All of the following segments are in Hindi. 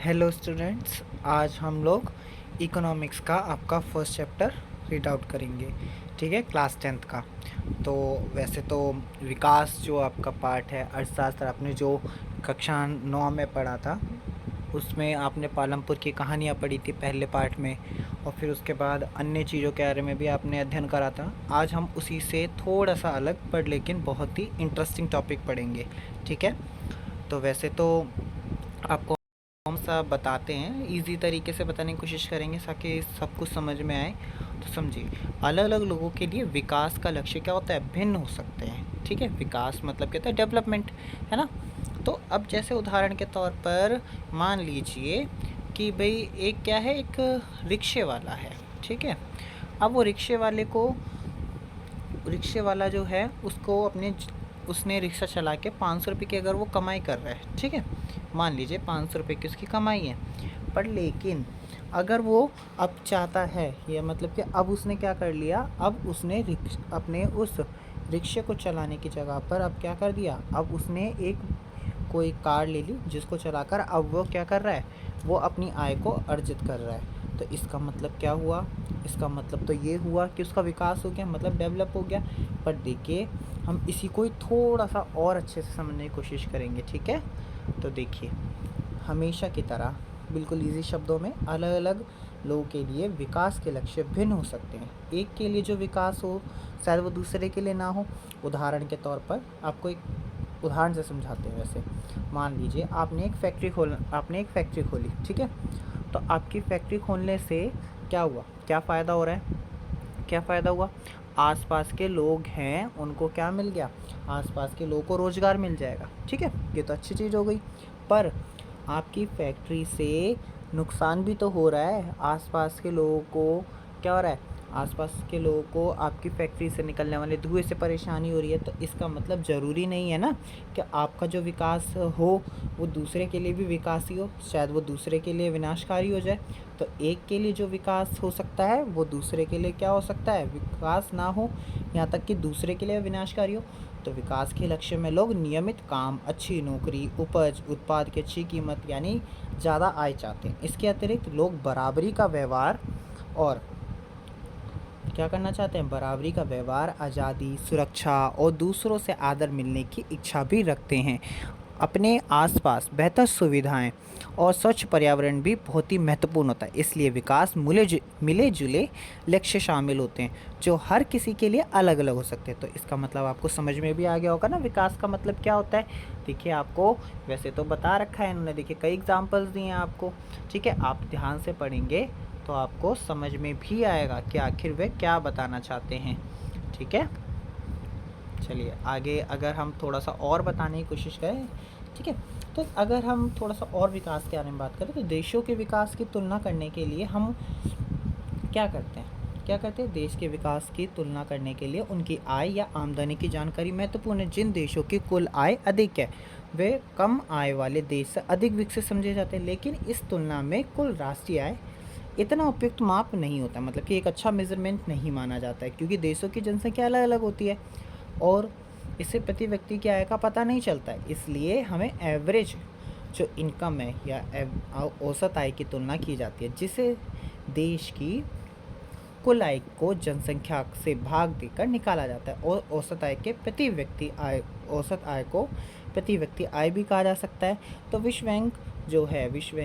हेलो स्टूडेंट्स, आज हम लोग इकोनॉमिक्स का आपका फर्स्ट चैप्टर रीड आउट करेंगे। ठीक है, क्लास 10th का। तो वैसे तो विकास जो आपका पार्ट है अर्थशास्त्र, आपने जो कक्षा 9 में पढ़ा था उसमें आपने पालमपुर की कहानियाँ पढ़ी थी पहले पार्ट में, और फिर उसके बाद अन्य चीज़ों के बारे में भी आपने अध्ययन करा था। आज हम उसी से थोड़ा सा अलग पर लेकिन बहुत ही इंटरेस्टिंग टॉपिक पढ़ेंगे। ठीक है, तो वैसे तो आपको हम सब बताते हैं, इजी तरीके से बताने की कोशिश करेंगे ताकि सब कुछ समझ में आए। तो समझिए, अलग अलग लोगों के लिए विकास का लक्ष्य क्या होता है, भिन्न हो सकते हैं। ठीक है, विकास मतलब कहता है डेवलपमेंट, है ना। तो अब जैसे उदाहरण के तौर पर मान लीजिए कि भाई एक क्या है, एक रिक्शे वाला है। ठीक है, अब वो रिक्शे वाला जो है उसने रिक्शा चला के 500 रुपये की अगर वो कमाई कर रहा है, ठीक है, मान लीजिए 500 रुपये की उसकी कमाई है। पर लेकिन अगर वो अब चाहता है, ये मतलब कि अब उसने क्या कर लिया, अब उसने अपने उस रिक्शे को चलाने की जगह पर अब क्या कर दिया, अब उसने एक कोई कार ले ली जिसको चलाकर अब वो क्या कर रहा है, वो अपनी आय को अर्जित कर रहा है। तो इसका मतलब क्या हुआ, इसका मतलब तो ये हुआ कि उसका विकास हो गया, मतलब डेवलप हो गया। पर देखिए, हम इसी को ही थोड़ा सा और अच्छे से समझने की कोशिश करेंगे। ठीक है, तो देखिए, हमेशा की तरह बिल्कुल इजी शब्दों में, अलग अलग लोगों के लिए विकास के लक्ष्य भिन्न हो सकते हैं। एक के लिए जो विकास हो शायद वो दूसरे के लिए ना हो। उदाहरण के तौर पर आपको एक उदाहरण से समझाते हैं। वैसे मान लीजिए आपने एक फैक्ट्री खोली। ठीक है, तो आपकी फैक्ट्री खोलने से क्या हुआ, क्या फ़ायदा हो रहा है, क्या फ़ायदा हुआ, आसपास के लोग हैं उनको क्या मिल गया, आसपास के लोगों को रोज़गार मिल जाएगा। ठीक है, ये तो अच्छी चीज़ हो गई। पर आपकी फैक्ट्री से नुकसान भी तो हो रहा है, आसपास के लोगों को क्या हो रहा है, आसपास के लोगों को आपकी फैक्ट्री से निकलने वाले धुएं से परेशानी हो रही है। तो इसका मतलब ज़रूरी नहीं है ना कि आपका जो विकास हो वो दूसरे के लिए भी विकास ही हो, शायद वो दूसरे के लिए विनाशकारी हो जाए। तो एक के लिए जो विकास हो सकता है वो दूसरे के लिए क्या हो सकता है, विकास ना हो, यहाँ तक कि दूसरे के लिए विनाशकारी हो। तो विकास के लक्ष्य में लोग नियमित काम, अच्छी नौकरी, उपज, उत्पाद की अच्छी कीमत यानी ज़्यादा आय चाहते हैं। इसके अतिरिक्त लोग बराबरी का व्यवहार और क्या करना चाहते हैं, बराबरी का व्यवहार, आज़ादी, सुरक्षा और दूसरों से आदर मिलने की इच्छा भी रखते हैं। अपने आसपास बेहतर सुविधाएं और स्वच्छ पर्यावरण भी बहुत ही महत्वपूर्ण होता है। इसलिए विकास मिले जुले लक्ष्य शामिल होते हैं जो हर किसी के लिए अलग अलग हो सकते हैं। तो इसका मतलब आपको समझ में भी आ गया होगा ना, विकास का मतलब क्या होता है। देखिए, आपको वैसे तो बता रखा है इन्होंने, देखिए कई एग्जाम्पल्स दिए हैं आपको। ठीक है, आप ध्यान से पढ़ेंगे तो आपको समझ में भी आएगा कि आखिर वे क्या बताना चाहते हैं। ठीक है, चलिए आगे अगर हम थोड़ा सा और बताने की कोशिश करें। ठीक है, तो अगर हम थोड़ा सा और विकास के बारे में बात करें तो देशों के विकास की तुलना करने के लिए हम क्या करते हैं, देश के विकास की तुलना करने के लिए उनकी आय या आमदनी की जानकारी महत्वपूर्ण है। जिन देशों की कुल आय अधिक है वे कम आय वाले देश से अधिक विकसित समझे जाते हैं। लेकिन इस तुलना में कुल राष्ट्रीय आय इतना उपयुक्त माप नहीं होता, मतलब कि एक अच्छा मेजरमेंट नहीं माना जाता है, क्योंकि देशों की जनसंख्या अलग अलग होती है और इससे प्रति व्यक्ति की आय का पता नहीं चलता है। इसलिए हमें एवरेज जो इनकम है या औसत आय की तुलना की जाती है, जिसे देश की कुल आय को जनसंख्या से भाग देकर निकाला जाता है। और औसत आय के प्रति व्यक्ति आय, औसत आय को प्रति व्यक्ति आय भी कहा जा सकता है। तो विश्व बैंक जो है, विश्व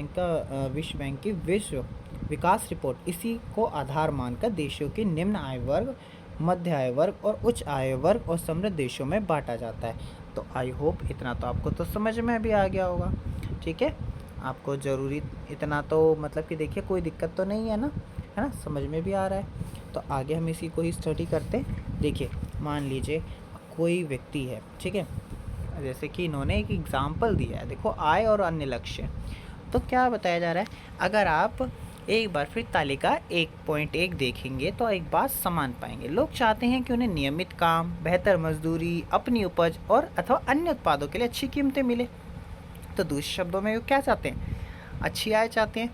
बैंक की विश्व विकास रिपोर्ट इसी को आधार मानकर देशों के निम्न आय वर्ग, मध्य आय वर्ग और उच्च आय वर्ग और समृद्ध देशों में बांटा जाता है। तो आई होप इतना तो आपको तो समझ में भी आ गया होगा। ठीक है, आपको ज़रूरी इतना तो मतलब कि देखिए कोई दिक्कत तो नहीं है ना, है ना, समझ में भी आ रहा है। तो आगे हम इसी को ही स्टडी करते हैं। देखिए, मान लीजिए कोई व्यक्ति है। ठीक है, जैसे कि इन्होंने एक एग्जाम्पल दिया है, देखो आय और अन्य लक्ष्य। तो क्या बताया जा रहा है, अगर आप एक बार फिर तालिका 1.1 देखेंगे तो एक बात समान पाएंगे। लोग चाहते हैं कि उन्हें नियमित काम, बेहतर मजदूरी, अपनी उपज और अथवा अन्य उत्पादों के लिए अच्छी कीमतें मिले। तो दूसरे शब्दों में वो क्या चाहते हैं, अच्छी आय चाहते हैं।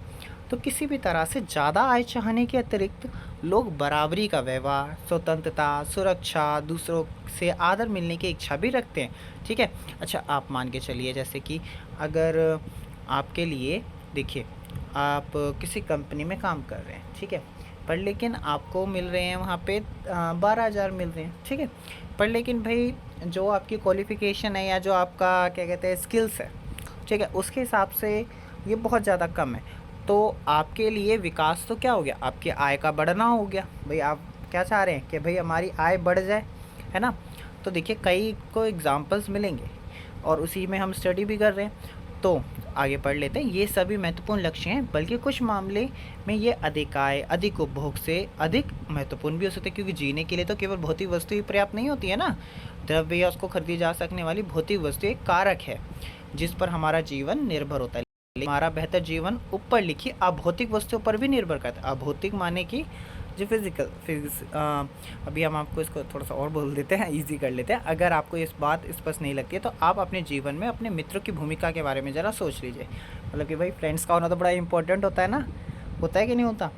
तो किसी भी तरह से ज़्यादा आय चाहने के अतिरिक्त लोग बराबरी का व्यवहार, स्वतंत्रता, सुरक्षा, दूसरों से आदर मिलने की इच्छा भी रखते हैं। ठीक है, अच्छा आप मान के चलिए जैसे कि अगर आपके लिए देखिए, आप किसी कंपनी में काम कर रहे हैं, ठीक है, पर लेकिन आपको मिल रहे हैं वहाँ पे 12,000 मिल रहे हैं, ठीक है, पर लेकिन भाई जो आपकी क्वालिफ़िकेशन है या जो आपका क्या कहते हैं स्किल्स है, ठीक है, उसके हिसाब से ये बहुत ज़्यादा कम है। तो आपके लिए विकास तो क्या हो गया, आपकी आय का बढ़ना हो गया। भाई आप क्या चाह रहे हैं कि भाई हमारी आय बढ़ जाए, है ना। तो देखिए कई को एग्ज़ाम्पल्स मिलेंगे और उसी में हम स्टडी भी कर रहे हैं। तो आगे पढ़ लेते हैं। ये सभी महत्वपूर्ण लक्ष्य हैं, बल्कि कुछ मामले में ये अधिक आय, अधिक उपभोग से अधिक महत्वपूर्ण भी हो सकते हैं, क्योंकि जीने के लिए तो केवल भौतिक वस्तु ही पर्याप्त नहीं होती है ना। द्रव्य या उसको खरीदी जा सकने वाली भौतिक वस्तु एक कारक है जिस पर हमारा जीवन निर्भर होता है। हमारा बेहतर जीवन ऊपर लिखी अभौतिक वस्तुओं पर भी निर्भर करता है। अभौतिक माने कि जो फिजिक्स अभी हम आपको इसको थोड़ा सा और बोल देते हैं, इजी कर लेते हैं। अगर आपको इस बात स्पष्ट नहीं लगती है तो आप अपने जीवन में अपने मित्रों की भूमिका के बारे में ज़रा सोच लीजिए। मतलब कि भाई फ्रेंड्स का होना तो बड़ा इंपॉर्टेंट होता है ना, होता है कि नहीं होता।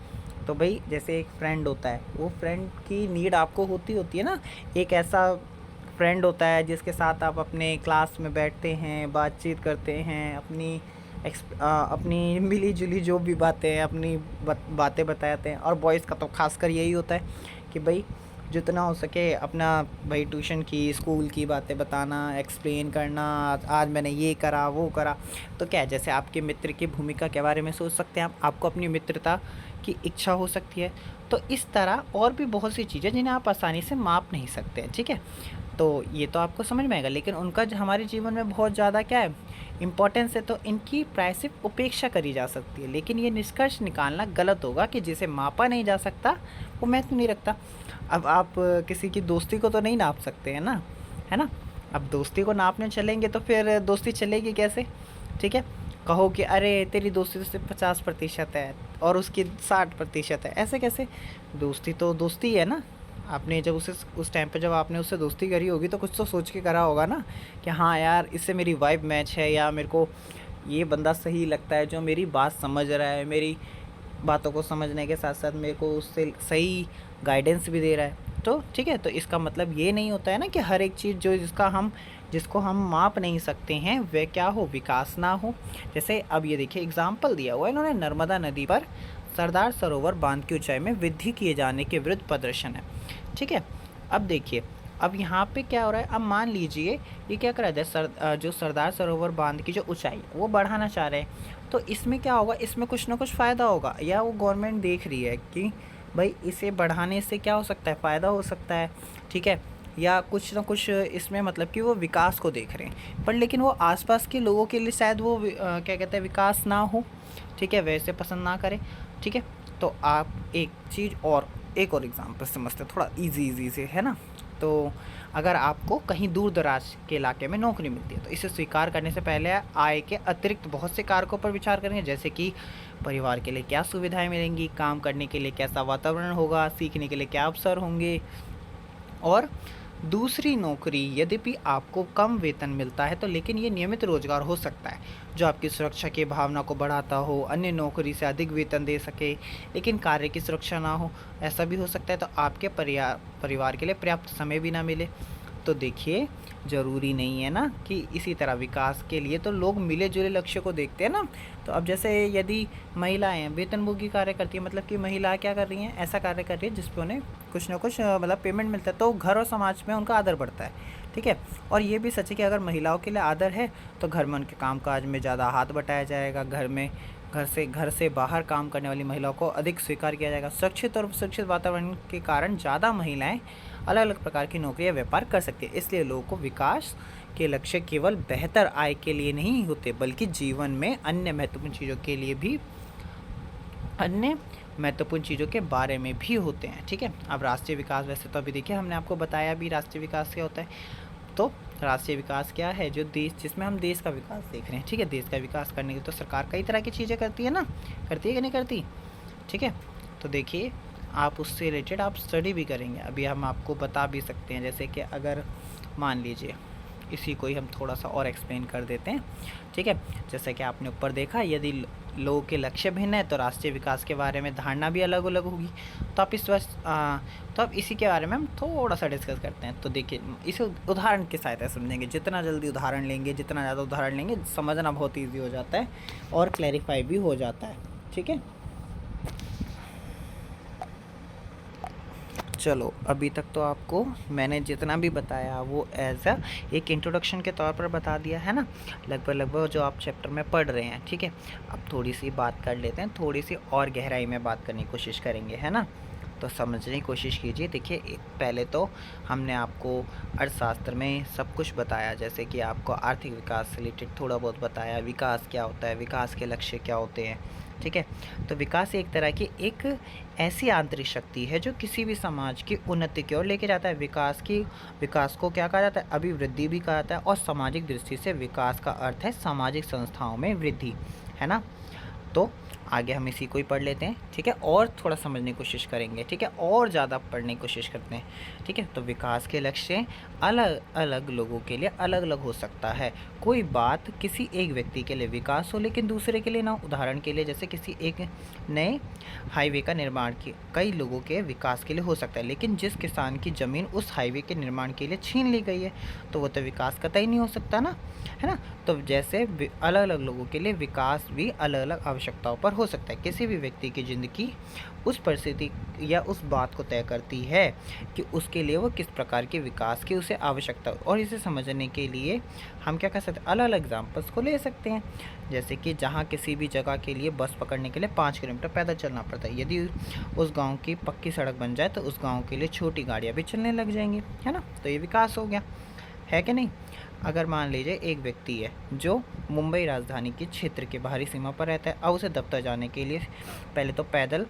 तो भाई जैसे एक फ्रेंड होता है, वो फ्रेंड की नीड आपको होती है ना। एक ऐसा फ्रेंड होता है जिसके साथ आप अपने क्लास में बैठते हैं, बातचीत करते हैं, अपनी मिली जुली जो भी बातें हैं अपनी बातें बताते हैं। और बॉयज़ का तो खासकर यही होता है कि भाई जितना हो सके अपना भाई ट्यूशन की, स्कूल की बातें बताना, एक्सप्लेन करना, आज मैंने ये करा वो करा। तो क्या है, जैसे आपके मित्र की भूमिका के बारे में सोच सकते हैं आप, आपको अपनी मित्रता की इच्छा हो सकती है। तो इस तरह और भी बहुत सी चीज़ें जिन्हें आप आसानी से माप नहीं सकते हैं, ठीक है। तो ये तो आपको समझ में आएगा, लेकिन उनका जो हमारे जीवन में बहुत ज़्यादा क्या है इम्पोर्टेंस है, तो इनकी प्राय सिर्फ उपेक्षा करी जा सकती है। लेकिन ये निष्कर्ष निकालना गलत होगा कि जिसे मापा नहीं जा सकता वो महत्व नहीं रखता। अब आप किसी की दोस्ती को तो नहीं नाप सकते हैं ना, है ना। अब दोस्ती को नापने चलेंगे तो फिर दोस्ती चलेगी कैसे, ठीक है। कहो कि अरे तेरी दोस्ती तो सिर्फ 50% है और उसकी 60% है, ऐसे कैसे। दोस्ती तो दोस्ती है ना। आपने जब उस टाइम पे जब आपने उससे दोस्ती करी होगी तो कुछ तो सोच के करा होगा ना कि हाँ यार इससे मेरी वाइब मैच है, या मेरे को ये बंदा सही लगता है जो मेरी बात समझ रहा है, मेरी बातों को समझने के साथ साथ मेरे को उससे सही गाइडेंस भी दे रहा है। तो ठीक है, तो इसका मतलब ये नहीं होता है ना कि हर एक चीज़ जो जिसको हम माप नहीं सकते हैं वह क्या हो, विकास ना हो। जैसे अब ये देखिए एग्जाम्पल दिया हुआ है इन्होंने, नर्मदा नदी पर सरदार सरोवर बांध की ऊंचाई में वृद्धि किए जाने के विरुद्ध प्रदर्शन है, ठीक है। अब देखिए, अब यहाँ पे क्या हो रहा है, अब मान लीजिए ये क्या कर रहा है, जो सरदार सरोवर बांध की जो ऊंचाई है वो बढ़ाना चाह रहे हैं। तो इसमें क्या होगा, इसमें कुछ ना कुछ फ़ायदा होगा, या वो गवर्नमेंट देख रही है कि भाई इसे बढ़ाने से क्या हो सकता है, फ़ायदा हो सकता है, ठीक है। या कुछ ना कुछ इसमें मतलब कि वो विकास को देख रहे हैं, पर लेकिन वो आसपास के लोगों के लिए शायद वो क्या कहते हैं विकास ना हो, ठीक है, वैसे पसंद ना करें, ठीक है। तो आप एक और एग्जाम्पल समझते हैं, थोड़ा इजी से, है ना। तो अगर आपको कहीं दूर दराज के इलाके में नौकरी मिलती है तो इसे स्वीकार करने से पहले आय के अतिरिक्त बहुत से कारकों पर विचार करेंगे, जैसे कि परिवार के लिए क्या सुविधाएं मिलेंगी, काम करने के लिए कैसा वातावरण होगा, सीखने के लिए क्या अवसर होंगे, और दूसरी नौकरी यद्यपि आपको कम वेतन मिलता है तो लेकिन ये नियमित रोजगार हो सकता है जो आपकी सुरक्षा की भावना को बढ़ाता हो, अन्य नौकरी से अधिक वेतन दे सके लेकिन कार्य की सुरक्षा ना हो, ऐसा भी हो सकता है। तो आपके परिवार के लिए पर्याप्त समय भी ना मिले। तो देखिए ज़रूरी नहीं है ना कि इसी तरह विकास के लिए तो लोग मिले जुले लक्ष्य को देखते हैं ना। तो अब जैसे यदि महिलाएं वेतनभोगी कार्य करती है, मतलब कि महिला क्या कर रही हैं, ऐसा कार्य कर रही है जिस पे उन्हें कुछ ना कुछ मतलब पेमेंट मिलता है, तो घर और समाज में उनका आदर बढ़ता है, ठीक है। और ये भी सच है कि अगर महिलाओं के लिए आदर है तो घर में उनके कामकाज में ज़्यादा हाथ बटाया जाएगा, घर से बाहर काम करने वाली महिलाओं को अधिक स्वीकार किया जाएगा। सुरक्षित और सुरक्षित वातावरण के कारण ज़्यादा महिलाएं अलग अलग प्रकार की नौकरी या व्यापार कर सकती है। इसलिए लोगों को विकास के लक्ष्य केवल बेहतर आय के लिए नहीं होते बल्कि जीवन में अन्य महत्वपूर्ण चीज़ों के बारे में भी होते हैं, ठीक है। अब राष्ट्रीय विकास, वैसे तो अभी देखिए हमने आपको बताया भी राष्ट्रीय विकास क्या होता है। तो राष्ट्रीय विकास क्या है, जिसमें हम देश का विकास देख रहे हैं, ठीक है। देश का विकास करने के लिए तो सरकार कई तरह की चीज़ें करती है ना, करती है कि नहीं करती, ठीक है। तो देखिए आप उससे रिलेटेड आप स्टडी भी करेंगे, अभी हम आपको बता भी सकते हैं। जैसे कि अगर मान लीजिए इसी को ही हम थोड़ा सा और एक्सप्लेन कर देते हैं, ठीक है। जैसे कि आपने ऊपर देखा, यदि लोगों के लक्ष्य भिन्न है तो राष्ट्रीय विकास के बारे में धारणा भी अलग अलग होगी। तो आप तो अब इसी के बारे में हम थोड़ा सा डिस्कस करते हैं। तो देखिए, इसे उदाहरण की सहायता से समझेंगे। जितना जल्दी उदाहरण लेंगे, जितना ज़्यादा उदाहरण लेंगे, समझना बहुत ईजी हो जाता है और क्लैरिफाई भी हो जाता है, ठीक है। चलो, अभी तक तो आपको मैंने जितना भी बताया वो एज एक इंट्रोडक्शन के तौर पर बता दिया है ना, लगभग जो आप चैप्टर में पढ़ रहे हैं, ठीक है। अब थोड़ी सी बात कर लेते हैं, थोड़ी सी और गहराई में बात करने की कोशिश करेंगे, है ना। तो समझने की कोशिश कीजिए। देखिए, पहले तो हमने आपको अर्थशास्त्र में सब कुछ बताया, जैसे कि आपको आर्थिक विकास से रिलेटेड थोड़ा बहुत बताया, विकास क्या होता है, विकास के लक्ष्य क्या होते हैं, ठीक है। तो विकास एक तरह की एक ऐसी आंतरिक शक्ति है जो किसी भी समाज की उन्नति की ओर लेके जाता है। विकास को क्या कहा जाता है? अभिवृद्धि भी कहा जाता है। और सामाजिक दृष्टि से विकास का अर्थ है सामाजिक संस्थाओं में वृद्धि, है ना। तो आगे हम इसी को ही पढ़ लेते हैं, ठीक है, और थोड़ा समझने की कोशिश करेंगे, ठीक है, और ज़्यादा पढ़ने की कोशिश करते हैं, ठीक है। तो विकास के लक्ष्य अलग अलग लोगों के लिए अलग अलग हो सकता है। कोई बात किसी एक व्यक्ति के लिए विकास हो लेकिन दूसरे के लिए ना। उदाहरण के लिए, जैसे किसी एक नए हाईवे का निर्माण की कई लोगों के विकास के लिए हो सकता है, लेकिन जिस किसान की ज़मीन उस हाईवे के निर्माण के लिए छीन ली गई है तो वो तो विकास कतई नहीं हो सकता ना, है ना। तो जैसे अलग अलग लोगों के लिए विकास भी अलग अलग आवश्यकताओं पर हो सकता है। किसी भी व्यक्ति की ज़िंदगी उस परिस्थिति या उस बात को तय करती है कि उसके लिए वो किस प्रकार के विकास की उसे आवश्यकता हो। और इसे समझने के लिए हम क्या कर सकते हैं, अलग अलग एग्जाम्पल्स को ले सकते हैं। जैसे कि जहाँ किसी भी जगह के लिए बस पकड़ने के लिए 5 किलोमीटर पैदल चलना पड़ता है, यदि उस गाँव की पक्की सड़क बन जाए तो उस गाँव के लिए छोटी गाड़ियाँ भी चलने लग जाएंगी, है ना। तो ये विकास हो गया, है कि नहीं। अगर मान लीजिए एक व्यक्ति है जो मुंबई राजधानी के क्षेत्र के बाहरी सीमा पर रहता है, अब उसे दफ्तर जाने के लिए पहले तो पैदल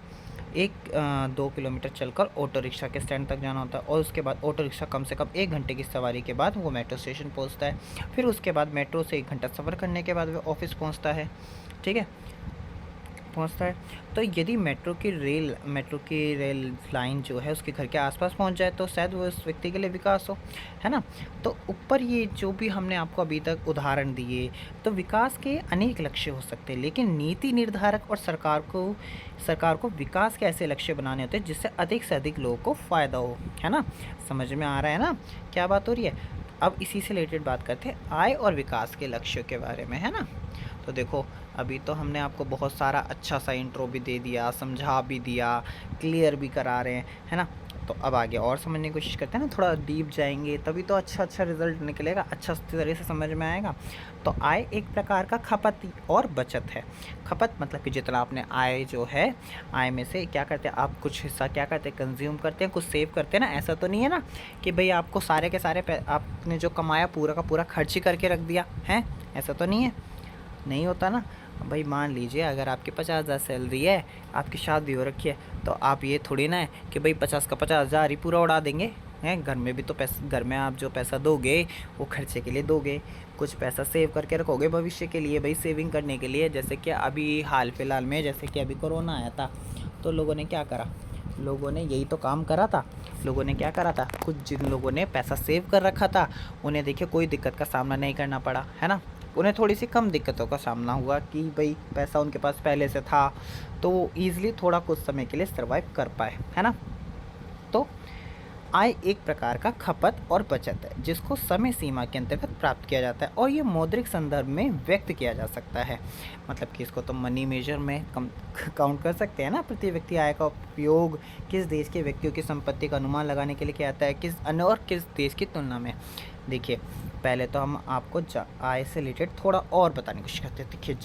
2 किलोमीटर चलकर ऑटो रिक्शा के स्टैंड तक जाना होता है, और उसके बाद ऑटो रिक्शा कम से कम 1 घंटे की सवारी के बाद वो मेट्रो स्टेशन पहुंचता है। फिर उसके बाद मेट्रो से 1 घंटा सफ़र करने के बाद वो ऑफिस पहुंचता है, ठीक है, पहुंचता है। तो यदि मेट्रो की रेल लाइन जो है उसके घर के आसपास पहुंच जाए तो शायद वो उस व्यक्ति के लिए विकास हो, है ना। तो ऊपर ये जो भी हमने आपको अभी तक उदाहरण दिए, तो विकास के अनेक लक्ष्य हो सकते हैं, लेकिन नीति निर्धारक और सरकार को विकास के ऐसे लक्ष्य बनाने होते हैं जिससे अधिक से अधिक लोगों को फ़ायदा हो, है ना। समझ में आ रहा है ना क्या बात हो रही है। अब इसी से रिलेटेड बात करते हैं आय और विकास के लक्ष्यों के बारे में, है ना। तो देखो, अभी तो हमने आपको बहुत सारा अच्छा सा इंट्रो भी दे दिया, समझा भी दिया, क्लियर भी करा रहे हैं, है ना। तो अब आगे और समझने की कोशिश करते हैं ना, थोड़ा डीप जाएंगे तभी तो अच्छा रिजल्ट निकलेगा, अच्छा तरह से समझ में आएगा। तो आय एक प्रकार का खपत और बचत है। खपत मतलब कि जितना आपने आय जो है, आय में से क्या करते हैं आप, कुछ हिस्सा क्या करते हैं, कंज्यूम करते हैं, कुछ सेव करते हैं ना। ऐसा तो नहीं है ना कि भाई आपको सारे के सारे आपने जो कमाया पूरा का पूरा खर्च ही करके रख दिया है, ऐसा तो नहीं है, नहीं होता ना। भाई मान लीजिए अगर आपकी 50,000 सैलरी है, आपकी शादी हो रखी है, तो आप ये थोड़ी ना है कि भाई 50 का 50,000 ही पूरा उड़ा देंगे, हैं। घर में भी तो पैसा, घर में आप जो पैसा दोगे वो खर्चे के लिए दोगे, कुछ पैसा सेव करके रखोगे भविष्य के लिए, भाई सेविंग करने के लिए। जैसे कि अभी हाल फिलहाल में, जैसे कि अभी कोरोना आया था, तो लोगों ने क्या करा, लोगों ने यही तो काम करा था। लोगों ने क्या करा था, कुछ जिन लोगों ने पैसा सेव कर रखा था उन्हें देखिए कोई दिक्कत का सामना नहीं करना पड़ा, है ना। उन्हें थोड़ी सी कम दिक्कतों का सामना हुआ कि भाई पैसा उनके पास पहले से था, तो वो ईज़िली थोड़ा कुछ समय के लिए सर्वाइव कर पाए, है ना। तो आय एक प्रकार का खपत और बचत है जिसको समय सीमा के अंतर्गत प्राप्त किया जाता है, और ये मौद्रिक संदर्भ में व्यक्त किया जा सकता है। मतलब कि इसको तो मनी मेजर में काउंट कर सकते हैं ना। प्रति व्यक्ति आय का उपयोग किस देश के व्यक्तियों की संपत्ति का अनुमान लगाने के लिए किया जाता है, किस अन्य और किस देश की तुलना में। देखिए, पहले तो हम आपको आय से रिलेटेड थोड़ा और बताने की कोशिश करते हैं। देखिए,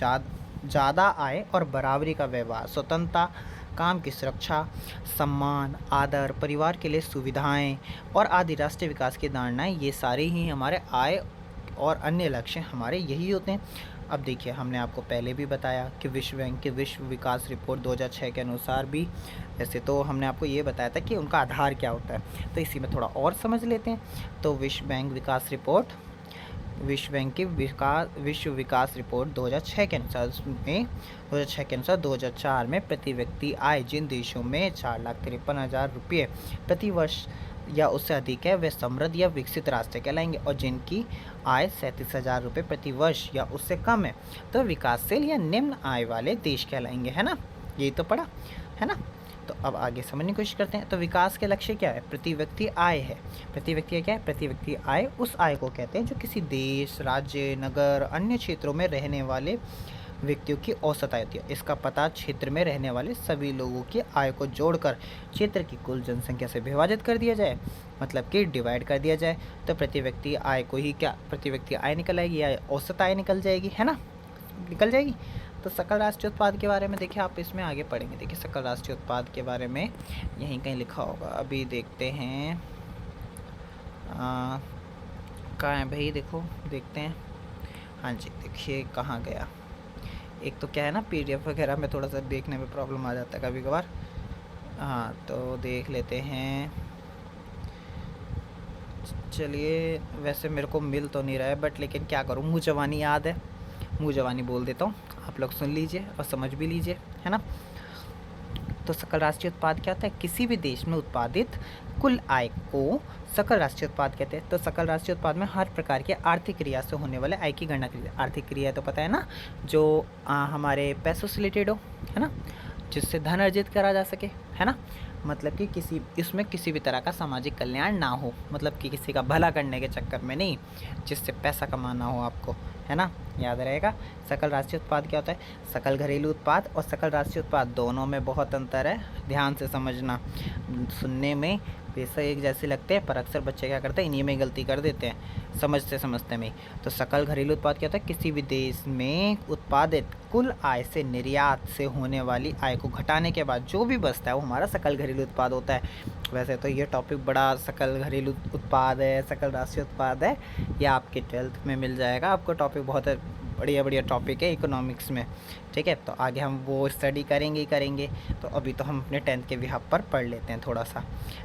ज़्यादा आय और बराबरी का व्यवहार, स्वतंत्रता, काम की सुरक्षा, सम्मान, आदर, परिवार के लिए सुविधाएं और आदि राष्ट्रीय विकास की धारणाएं, ये सारे ही हमारे आय और अन्य लक्ष्य हमारे यही होते हैं। अब देखिए, हमने आपको पहले भी बताया कि विश्व बैंक की विश्व विकास रिपोर्ट 2006 के अनुसार भी, वैसे तो हमने आपको ये बताया था कि उनका आधार क्या होता है, तो इसी में थोड़ा और समझ लेते हैं। तो विश्व बैंक की विश्व विकास रिपोर्ट 2006 के अनुसार, उसमें 2006 के अनुसार 2004 में प्रति व्यक्ति आय जिन देशों में 4,53,000 रुपये प्रति वर्ष या उससे अधिक है वे समृद्ध या विकसित राष्ट्र कहलाएंगे, और जिनकी आय 37,000 रुपये प्रति वर्ष या उससे कम है तो विकासशील या निम्न आय वाले देश कहलाएंगे, है ना। यही तो पढ़ा है ना। तो अब आगे समझने की कोशिश करते हैं। तो विकास के लक्ष्य क्या है? प्रति व्यक्ति आय है। प्रति व्यक्ति क्या है? प्रति व्यक्ति आय उस आय को कहते हैं जो किसी देश, राज्य, नगर, अन्य क्षेत्रों में रहने वाले व्यक्तियों की औसत आय होती है। इसका पता क्षेत्र में रहने वाले सभी लोगों की आय को जोड़कर क्षेत्र की कुल जनसंख्या से विभाजित कर दिया जाए, मतलब कि डिवाइड कर दिया जाए। तो प्रति व्यक्ति आय को ही क्या प्रति व्यक्ति आय निकल आएगी या औसत आय निकल जाएगी, है ना, निकल जाएगी। तो सकल राष्ट्रीय उत्पाद के बारे में देखिए, आप इसमें आगे पढ़ेंगे। देखिए सकल राष्ट्रीय उत्पाद के बारे में यहीं कहीं लिखा होगा, अभी देखते हैं कहाँ है भाई, देखो देखते हैं। हाँ जी, देखिए कहाँ गया। एक तो क्या है ना, पीडीएफ वगैरह में थोड़ा सा देखने में प्रॉब्लम आ जाता है कभी कभार। हाँ तो देख लेते हैं। चलिए, वैसे मेरे को मिल तो नहीं रहा है, बट लेकिन क्या करूँ, मुँह जवानी याद है, मुँह जवानी बोल देता हूँ, आप लोग सुन लीजिए और समझ भी लीजिए, है ना। तो सकल राष्ट्रीय उत्पाद क्या होता है? किसी भी देश में उत्पादित कुल आय को सकल राष्ट्रीय उत्पाद कहते हैं। तो सकल राष्ट्रीय उत्पाद में हर प्रकार की आर्थिक क्रिया से होने वाले आय की गणना की जाती है। आर्थिक क्रिया तो पता है ना, जो हमारे पैसों से रिलेटेड हो, है ना, जिससे धन अर्जित करा जा सके, है ना, मतलब कि इसमें किसी भी तरह का सामाजिक कल्याण ना हो, मतलब कि किसी का भला करने के चक्कर में नहीं, जिससे पैसा कमाना हो आपको, है ना, याद रहेगा। सकल राष्ट्रीय उत्पाद क्या होता है? सकल घरेलू उत्पाद और सकल राष्ट्रीय उत्पाद दोनों में बहुत अंतर है, ध्यान से समझना। सुनने में वैसे एक जैसे लगते हैं, पर अक्सर बच्चे क्या करते हैं, इन्हीं में गलती कर देते हैं समझते समझते में। तो सकल घरेलू उत्पाद क्या होता है? किसी भी देश में उत्पादित कुल आय से निर्यात से होने वाली आय को घटाने के बाद जो भी बचता है वो हमारा सकल घरेलू उत्पाद होता है। वैसे तो ये टॉपिक बड़ा, सकल घरेलू उत्पाद है, सकल राष्ट्रीय उत्पाद है, ये आपके 12th में मिल जाएगा आपको। टॉपिक बहुत बढ़िया बढ़िया टॉपिक है इकोनॉमिक्स में, ठीक है। तो आगे हम वो स्टडी करेंगे ही करेंगे। तो अभी तो हम अपने 10th के बिहाफ पर पढ़ लेते हैं थोड़ा सा,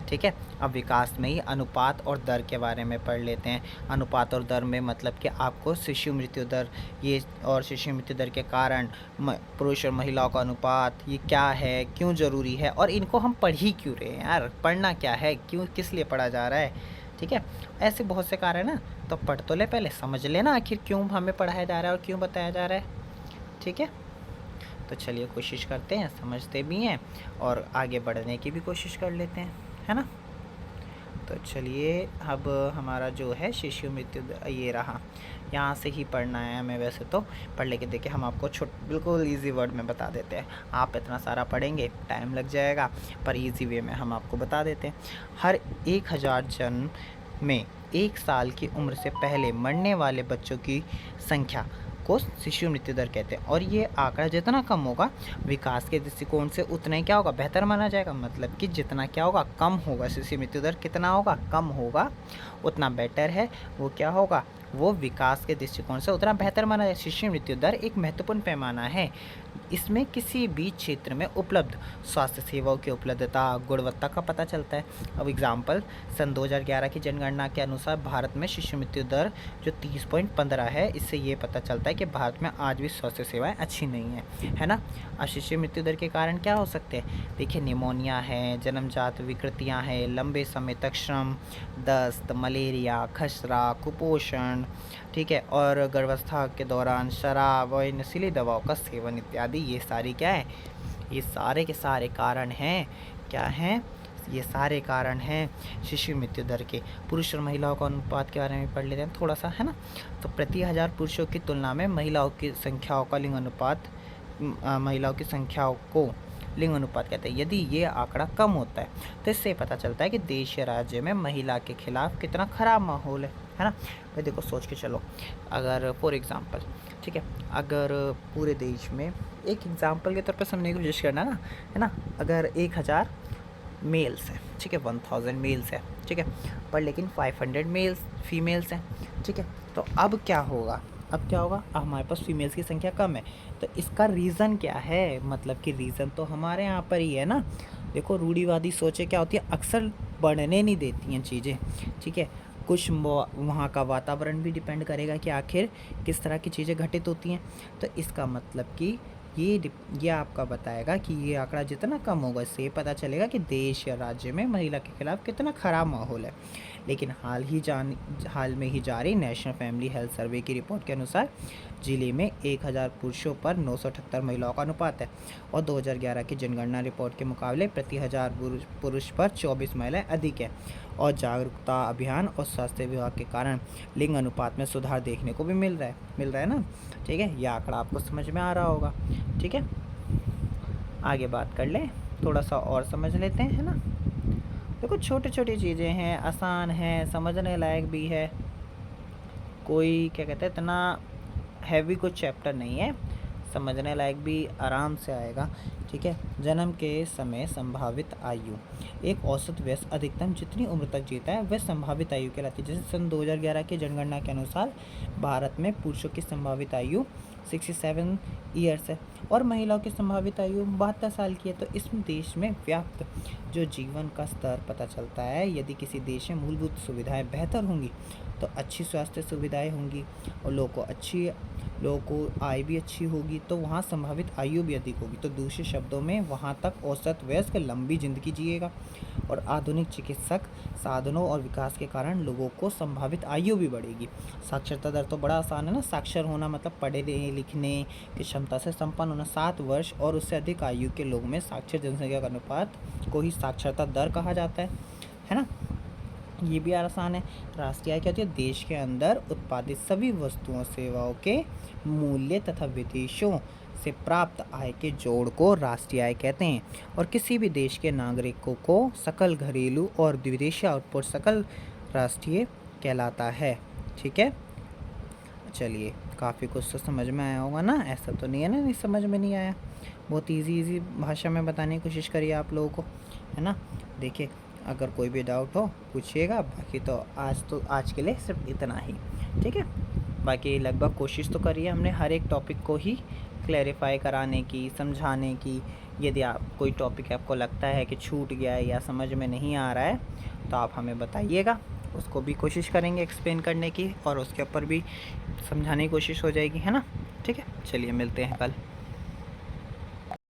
ठीक है। अब विकास में ही अनुपात और दर के बारे में पढ़ लेते हैं। अनुपात और दर में मतलब कि आपको शिशु मृत्यु दर, ये और शिशु मृत्यु दर के कारण पुरुष और महिलाओं का अनुपात, ये क्या है, क्यों ज़रूरी है, और इनको हम पढ़ ही क्यों रहे हैं यार, पढ़ना क्या है, क्यों, किस लिए पढ़ा जा रहा है, ठीक है। ऐसे बहुत से कारण है ना, तो पढ़ तो ले, पहले समझ लेना आखिर क्यों हमें पढ़ाया जा रहा है और क्यों बताया जा रहा है, ठीक है। तो चलिए कोशिश करते हैं, समझते भी हैं और आगे बढ़ने की भी कोशिश कर लेते हैं, है ना। तो चलिए, अब हमारा जो है शिशु मृत्यु ये रहा, यहाँ से ही पढ़ना है हमें। वैसे तो पढ़ लेके देखिए, हम आपको बिल्कुल इजी वर्ड में बता देते हैं। आप इतना सारा पढ़ेंगे टाइम लग जाएगा, पर इजी वे में हम आपको बता देते हैं। हर 1000 जन्म में 1 साल की उम्र से पहले मरने वाले बच्चों की संख्या को शिशु मृत्यु दर कहते हैं। और ये आंकड़ा जितना कम होगा विकास के दृष्टिकोण से उतना ही क्या होगा, बेहतर माना जाएगा। मतलब कि जितना क्या होगा, कम होगा शिशु मृत्यु दर, कितना होगा, कम होगा, उतना बेटर है। वो क्या होगा, वो विकास के दृष्टिकोण से उतना बेहतर माना जाए। शिशु मृत्यु दर एक महत्वपूर्ण पैमाना है। इसमें किसी भी क्षेत्र में उपलब्ध स्वास्थ्य सेवाओं की उपलब्धता, गुणवत्ता का पता चलता है। अब एग्जाम्पल, सन 2011 की जनगणना के अनुसार भारत में शिशु मृत्यु दर जो 30.15 है, इससे ये पता चलता है कि भारत में आज भी स्वास्थ्य सेवाएं अच्छी नहीं हैं, है ना। अब शिशु मृत्यु दर के कारण क्या हो सकते हैं? देखिए, निमोनिया है, जन्मजात विकृतियाँ हैं, लंबे समय तक श्रम, दस्त, मलेरिया, खसरा, कुपोषण, ठीक है, और गर्भावस्था के दौरान शराब और नशीली दवाओं का सेवन इत्यादि, ये सारी क्या है, ये सारे के सारे कारण हैं। क्या हैं? ये सारे कारण हैं शिशु मृत्यु दर के। पुरुष और महिलाओं का अनुपात के बारे में पढ़ लेते हैं थोड़ा सा, है ना। तो प्रति 1000 पुरुषों की तुलना में महिलाओं की संख्याओं का लिंग अनुपात, महिलाओं की संख्याओं को लिंग अनुपात कहते हैं। यदि ये आंकड़ा कम होता है तो इससे पता चलता है कि देश या राज्य में महिला के खिलाफ कितना खराब माहौल है ना। भाई देखो, सोच के चलो, अगर फॉर एग्जांपल, ठीक है, अगर पूरे देश में, एक एग्जांपल के तौर पर समझने की कोशिश करना ना, है ना, अगर 1000 मेल्स हैं, ठीक है, 1000 मेल्स है, ठीक है, पर लेकिन 500 फीमेल्स हैं, ठीक है, तो अब क्या होगा, अब क्या होगा, अब हमारे पास फीमेल्स की संख्या कम है। तो इसका रीज़न क्या है? मतलब कि रीज़न तो हमारे यहाँ पर ही है ना। देखो, रूढ़िवादी सोचें क्या होती है, अक्सर बढ़ने नहीं देती हैं चीज़ें, ठीक है। कुछ वहाँ का वातावरण भी डिपेंड करेगा कि आखिर किस तरह की चीज़ें घटित होती हैं। तो इसका मतलब कि ये आपका बताएगा कि ये आंकड़ा जितना कम होगा, इससे ये पता चलेगा कि देश या राज्य में महिला के खिलाफ कितना खराब माहौल है। लेकिन हाल में ही जारी नेशनल फैमिली हेल्थ सर्वे की रिपोर्ट के अनुसार जिले में 1000 पुरुषों पर 978 महिलाओं का अनुपात है और 2011 की जनगणना रिपोर्ट के मुकाबले प्रति 1000 पुरुष पर 24 महिलाएं अधिक है। और जागरूकता अभियान और स्वास्थ्य विभाग के कारण लिंग अनुपात में सुधार देखने को भी मिल रहा है ना। ठीक है, यह आंकड़ा आपको समझ में आ रहा होगा। ठीक है, आगे बात कर लें, थोड़ा सा और समझ लेते हैं, है ना। देखो छोटी छोटी चीज़ें हैं, आसान है, समझने लायक भी है, कोई क्या कहते हैं इतना हैवी कोई चैप्टर नहीं है, समझने लायक भी आराम से आएगा। ठीक है, जन्म के समय संभावित आयु, एक औसत वयस्क अधिकतम जितनी उम्र तक जीता है वह संभावित आयु कहलाती है। जैसे सन 2011 की जनगणना के अनुसार भारत में पुरुषों की संभावित आयु 67 ईयर्स है और महिलाओं की संभावित आयु 72 साल की है। तो इस देश में व्याप्त जो जीवन का स्तर पता चलता है। यदि किसी देश में मूलभूत सुविधाएं बेहतर होंगी तो अच्छी स्वास्थ्य सुविधाएं होंगी और लोगों को आय भी अच्छी होगी, तो वहाँ संभावित आयु भी अधिक होगी। तो दूसरे शब्दों में वहाँ तक औसत वयस्क लंबी जिंदगी जिएगा। और आधुनिक चिकित्सक साधनों और विकास के कारण लोगों को संभावित आयु भी बढ़ेगी। साक्षरता दर तो बड़ा आसान है ना, साक्षर होना मतलब पढ़ने लिखने की क्षमता से संपन्न होना। 7 वर्ष और उससे अधिक आयु के लोगों में साक्षर जनसंख्या का अनुपात को ही साक्षरता दर कहा जाता है ना। ये भी आसान है। राष्ट्रीय आय क्या होती है? देश के अंदर उत्पादित सभी वस्तुओं सेवाओं के मूल्य तथा विदेशों से प्राप्त आय के जोड़ को राष्ट्रीय आय कहते हैं। और किसी भी देश के नागरिकों को सकल घरेलू और विदेशी आउटपुट सकल राष्ट्रीय कहलाता है। ठीक है, चलिए काफ़ी कुछ तो समझ में आया होगा ना, ऐसा तो नहीं है ना नहीं समझ में नहीं आया। बहुत इजी भाषा में बताने की कोशिश करिए आप लोगों को, है ना। देखिए अगर कोई भी डाउट हो पूछिएगा, बाकी तो आज के लिए सिर्फ इतना ही। ठीक है, बाकी लगभग कोशिश तो करिए हमने हर एक टॉपिक को ही क्लैरिफाई कराने की, समझाने की। यदि कोई टॉपिक आपको लगता है कि छूट गया है या समझ में नहीं आ रहा है तो आप हमें बताइएगा, उसको भी कोशिश करेंगे एक्सप्लेन करने की और उसके ऊपर भी समझाने की कोशिश हो जाएगी, है ना। ठीक है, चलिए मिलते हैं कल।